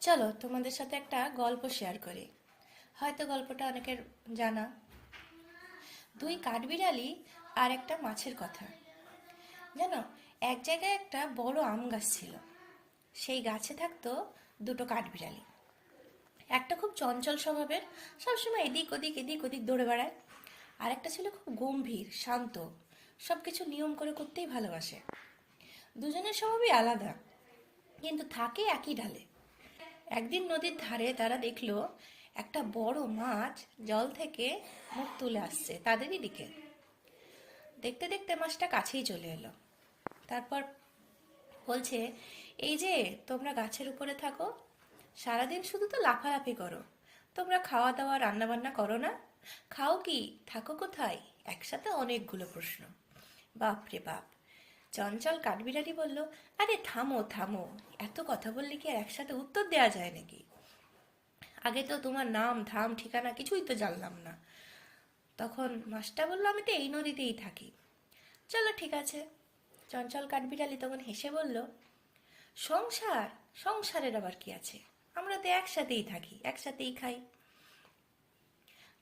চলো তোমাদের সাথে একটা গল্প শেয়ার করি। হয়তো গল্পটা অনেকের জানা। দুই কাঠবিড়ালি আর একটা মাছের কথা। জানো, এক জায়গায় একটা বড় আম গাছ ছিল। সেই গাছে থাকতো দুটো কাঠবিড়ালি। একটা খুব চঞ্চল স্বভাবের, সবসময় এদিক ওদিক এদিক ওদিক দৌড়ে বেড়ায়। আর একটা ছিল খুব গম্ভীর, শান্ত, সবকিছু নিয়ম করে করতেই ভালোবাসে। দুজনের স্বভাবই আলাদা, কিন্তু থাকে একই ডালে। একদিন নদীর ধারে তারা দেখলো একটা বড় মাছ জল থেকে মুখ তুলে আসছে তাদেরই দিকে। দেখতে দেখতে মাছটা কাছেই চলে এলো। তারপর বলছে, এই যে তোমরা গাছের উপরে থাকো, সারাদিন শুধু তো লাফালাফি করো, তোমরা খাওয়া দাওয়া রান্না বান্না করো না? খাও কি, থাকো কোথায়? একসাথে অনেকগুলো প্রশ্ন। বাপরে বাপ! চঞ্চল কাঠবিড়ালি বলল, আরে থামো থামো, এত কথা বললে কি আর একসাথে উত্তর দেওয়া যায় নাকি? আগে তো তোমার নাম ধাম ঠিকানা কিছুই তো জানলাম না। তখন মাছটা বলল, আমি তো এই নদীতেই থাকি। চলো ঠিক আছে। চঞ্চল কাঠবিড়ালি তখন হেসে বলল, সংসার? সংসারের আবার কি আছে, আমরা তো একসাথেই থাকি, একসাথেই খাই।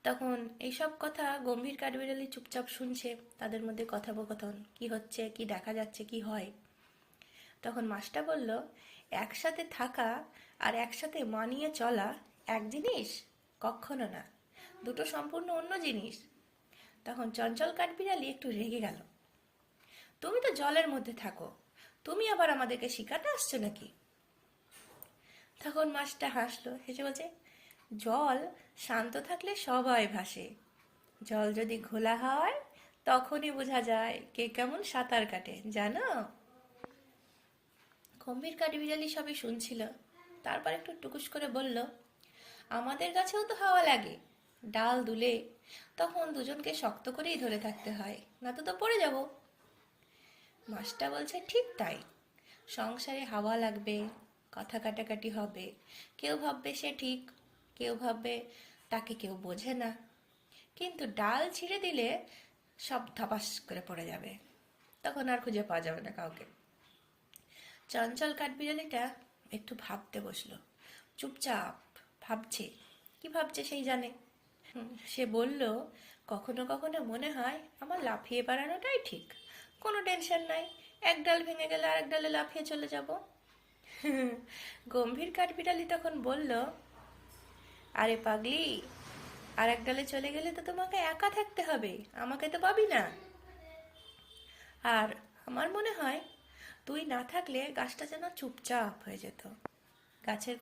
তখন এইসব কথা গম্ভীর কাঠবিড়ালি চুপচাপ শুনছে। তাদের মধ্যে কথোপকথন কি হচ্ছে, কি দেখা যাচ্ছে, কি হয়। তখন মাছটা বলল, একসাথে থাকা আর একসাথে মানিয়ে চলা এক জিনিস? কখনো না, দুটো সম্পূর্ণ অন্য জিনিস। তখন চঞ্চল কাঠবিড়ালি একটু রেগে গেল। তুমি তো জলের মধ্যে থাকো, তুমি আবার আমাদেরকে শিখাতে আসছো নাকি? তখন মাছটা হাসলো, হেসে বলছে, জল শান্ত থাকলে সবাই ভাসে, জল যদি ঘোলা হয় তখনই বোঝা যায় কে কেমন সাঁতার কাটে, জানো? গম্ভীর কাঠবিড়ালি সবই শুনছিল। তারপর একটু টুকুস করে বলল, আমাদের গাছেও তো হাওয়া লাগে, ডাল দুলে, তখন দুজনকে শক্ত করেই ধরে থাকতে হয়, না তো তো পড়ে যাব। মাছটা বলছে, ঠিক তাই, সংসারে হাওয়া লাগবে, কথা কাটাকাটি হবে, কেউ ভাববে সে ঠিক, কেউ ভাববে তাকে কেউ বোঝে না, কিন্তু ডাল ছিঁড়ে দিলে সব ধপাস করে পড়ে যাবে, তখন আর খুঁজে পাওয়া যাবে না কাউকে। চঞ্চল কাঠবিড়ালিটা একটু ভাবতে বসলো, চুপচাপ ভাবছে। কি ভাবছে সেই জানে। সে বলল, কখনো কখনো মনে হয় আমার লাফিয়ে বেড়ানোটাই ঠিক, কোনো টেনশন নাই, এক ডাল ভেঙে গেলে আরেক ডালে লাফিয়ে চলে যাব। গম্ভীর কাঠবিড়ালি তখন বলল, আরে পাগলি, আর এক ডালে চলে গেলে তো তোমাকে একা থাকতে হবে, আমাকে তো পাবি না। আর আমার মনে হয় তুই না থাকলে গাছটা যেন চুপচাপ হয়ে যেত, গাছের